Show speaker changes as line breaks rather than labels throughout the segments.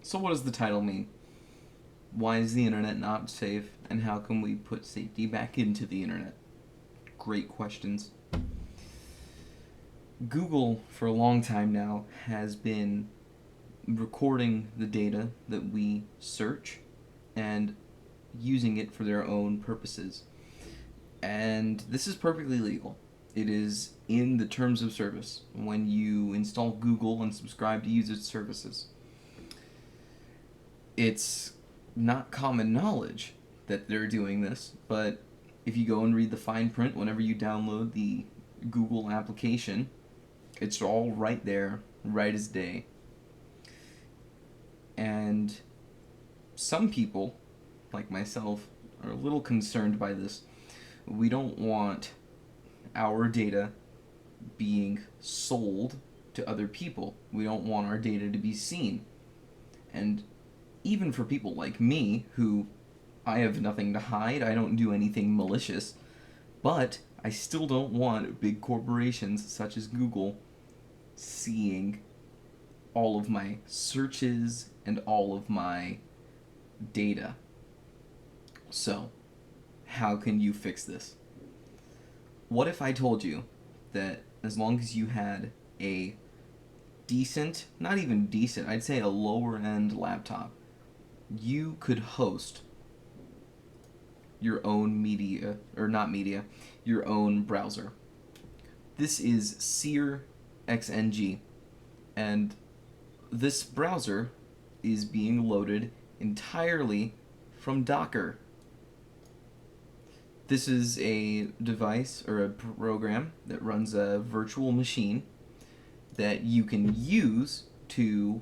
So what does the title mean? Why is the internet not safe, and how can we put safety back into the internet? Great questions. Google, for a long time now, has been recording the data that we search and using it for their own purposes. And this is perfectly legal. It is in the terms of service when you install Google and subscribe to use its services. It's not common knowledge that they're doing this, but if you go and read the fine print whenever you download the Google application, it's all right there, right as day. And some people, like myself, are a little concerned by this. We don't want our data being sold to other people. We don't want our data to be seen. And even for people like me, who I have nothing to hide, I don't do anything malicious, but I still don't want big corporations such as Google seeing all of my searches and all of my data. So, how can you fix this? What if I told you that as long as you had a decent, not even decent, I'd say a lower end laptop, you could host your own media, or not media, your own browser. This is Seer XNG, and this browser is being loaded entirely from Docker. This is a device or a program that runs a virtual machine that you can use to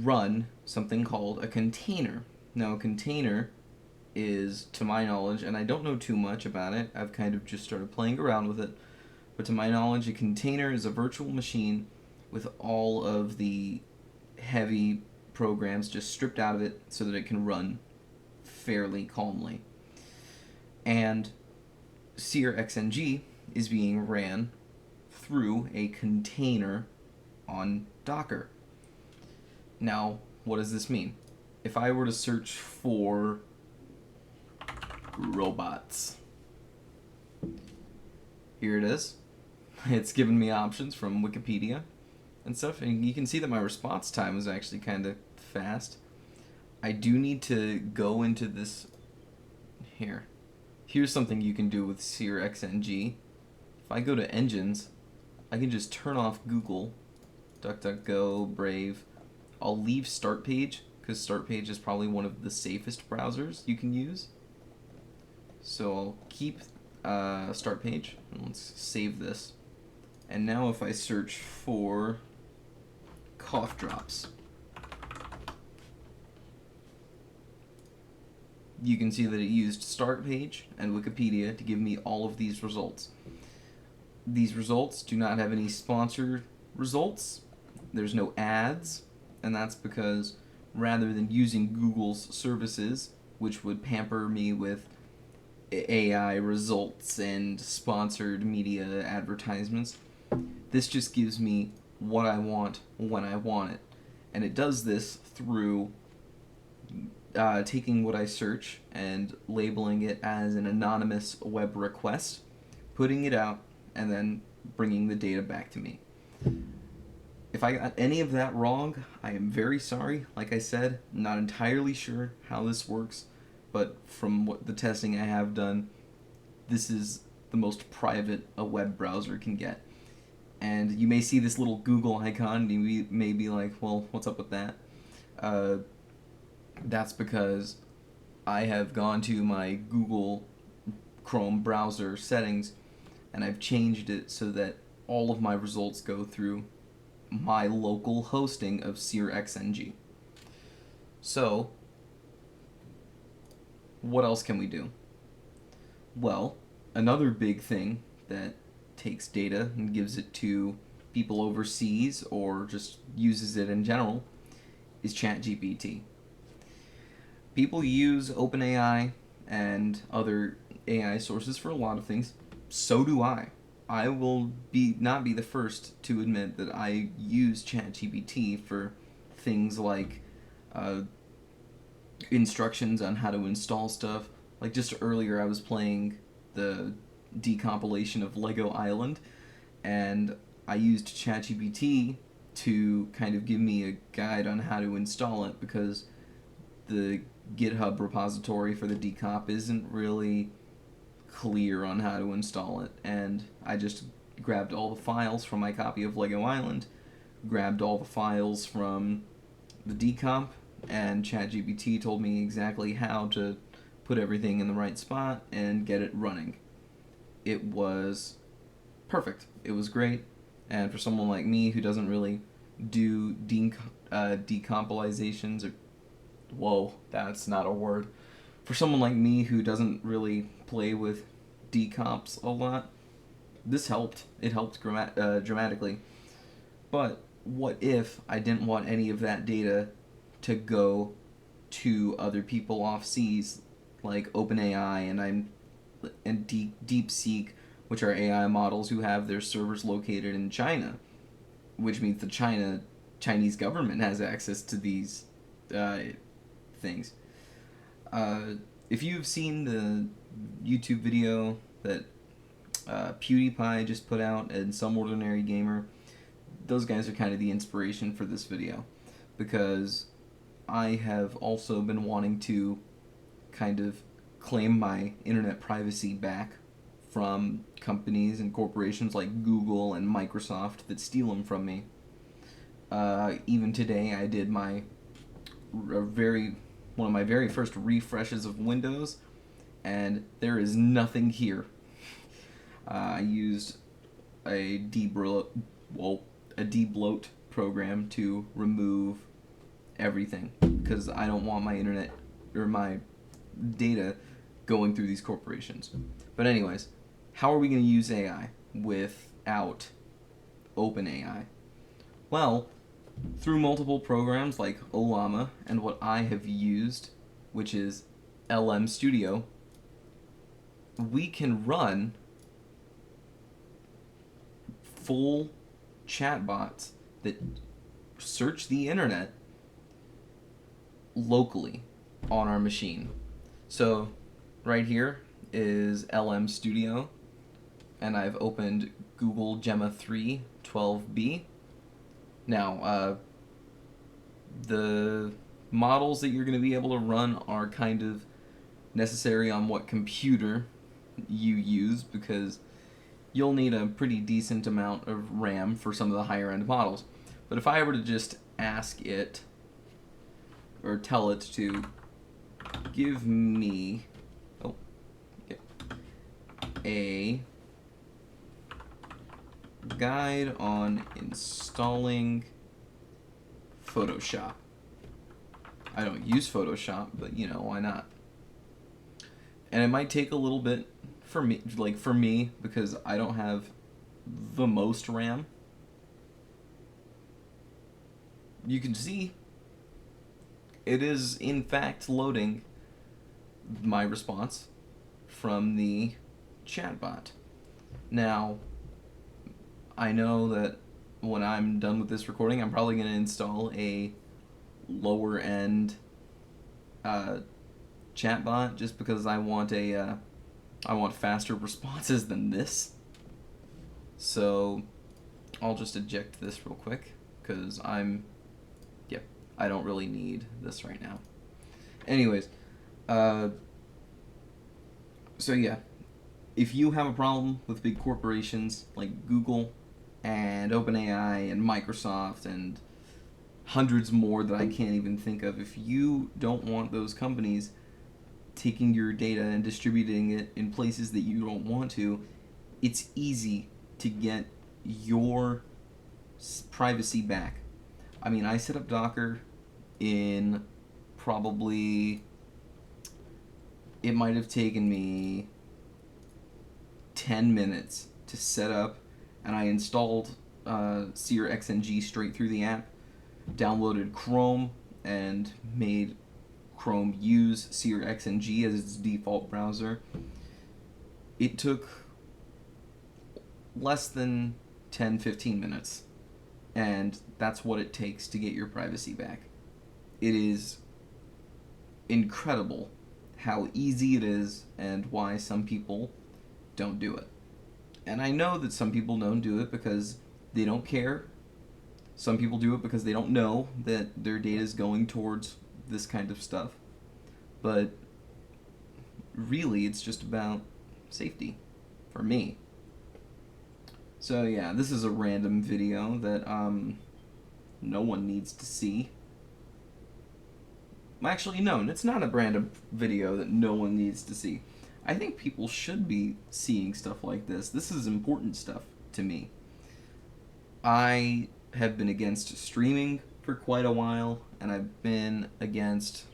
run something called a container. Now, a container is, to my knowledge, and I don't know too much about it, I've kind of just started playing around with it, but to my knowledge, a container is a virtual machine with all of the heavy programs just stripped out of it so that it can run fairly calmly. And Seer XNG is being ran through a container on Docker. Now, what does this mean? If I were to search for robots, here it is. It's given me options from Wikipedia and stuff, and you can see that my response time is actually kind of fast. I do need to go into this here. Here's something you can do with Seer XNG. If I go to engines, I can just turn off Google, DuckDuckGo, Brave. I'll leave Start Page, because Start Page is probably one of the safest browsers you can use. So I'll keep Start Page, and let's save this. And now if I search for cough drops, you can see that it used Start Page and Wikipedia to give me all of these results. These results do not have any sponsored results. There's no ads, and that's because rather than using Google's services, which would pamper me with AI results and sponsored media advertisements, this just gives me what I want when I want it. And it does this through taking what I search and labeling it as an anonymous web request, putting it out, and then bringing the data back to me. If I got any of that wrong, I am very sorry. Like I said, not entirely sure how this works, but from what the testing I have done, this is the most private a web browser can get. And you may see this little Google icon, and you may be like, well, what's up with that? That's because I have gone to my Google Chrome browser settings, and I've changed it so that all of my results go through my local hosting of Seer XNG. So, what else can we do? Well, another big thing that takes data and gives it to people overseas or just uses it in general is ChatGPT. People use OpenAI and other AI sources for a lot of things. So do I. I will not be the first to admit that I use ChatGPT for things like uh, instructions on how to install stuff. Like just earlier, I was playing the decompilation of Lego Island, and I used ChatGPT to kind of give me a guide on how to install it because the GitHub repository for the decomp isn't really clear on how to install it. And I just grabbed all the files from my copy of Lego Island, grabbed all the files from the decomp, and ChatGPT told me exactly how to put everything in the right spot and get it running. It was perfect. It was great. And for someone like me who doesn't really do decompilizations, or whoa, that's not a word. For someone like me who doesn't really play with decomps a lot, this helped. It helped dramatically. But what if I didn't want any of that data to go to other people off seas, like OpenAI and DeepSeek, which are AI models who have their servers located in China, which means the Chinese government has access to these things. If you've seen the YouTube video that PewDiePie just put out and Some Ordinary Gamer, those guys are kind of the inspiration for this video, because I have also been wanting to kind of claim my internet privacy back from companies and corporations like Google and Microsoft that steal them from me. Even today, I did one of my very first refreshes of Windows, and there is nothing here. I used a debloat program to remove everything because I don't want my internet or my data going through these corporations. But anyways, how are we going to use AI without OpenAI? Well, through multiple programs like Ollama and what I have used, which is LM Studio, we can run full chatbots that search the internet locally on our machine. So right here is LM Studio, and I've opened Google Gemma 3 12B. Now, the models that you're going to be able to run are kind of necessary on what computer you use, because you'll need a pretty decent amount of RAM for some of the higher end models. But if I were to just ask it, or tell it to give me a guide on installing Photoshop. I don't use Photoshop, but why not? And it might take a little bit for me, because I don't have the most RAM. You can see it is in fact loading my response from the chatbot. Now, I know that when I'm done with this recording, I'm probably going to install a lower end chatbot, just because I want faster responses than this. So I'll just eject this real quick, because I don't really need this right now. Anyways, so yeah, if you have a problem with big corporations like Google and OpenAI and Microsoft and hundreds more that I can't even think of, if you don't want those companies taking your data and distributing it in places that you don't want to, it's easy to get your privacy back. I mean, I set up Docker in probably, it might have taken me 10 minutes to set up, and I installed Seer XNG straight through the app, downloaded Chrome, and made Chrome use Seer XNG as its default browser. It took less than 10-15 minutes. And that's what it takes to get your privacy back. It is incredible how easy it is and why some people don't do it. And I know that some people don't do it because they don't care. Some people do it because they don't know that their data is going towards this kind of stuff. But really, it's just about safety for me. So yeah, this is a random video that no one needs to see. Actually, no, it's not a random video that no one needs to see. I think people should be seeing stuff like this. This is important stuff to me. I have been against streaming for quite a while, and I've been against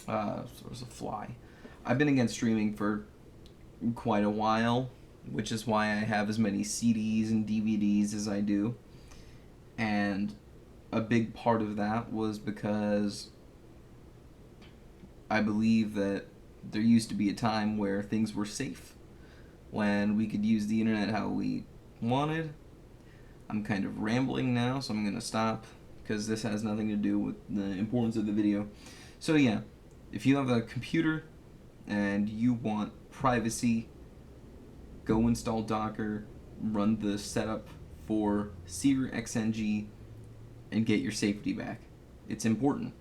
there's a fly. I've been against streaming for quite a while, which is why I have as many CDs and DVDs as I do. And a big part of that was because I believe that there used to be a time where things were safe, when we could use the internet how we wanted. I'm kind of rambling now, so I'm going to stop because this has nothing to do with the importance of the video. So yeah, if you have a computer and you want privacy, go install Docker, run the setup for SeerXNG, and get your safety back. It's important.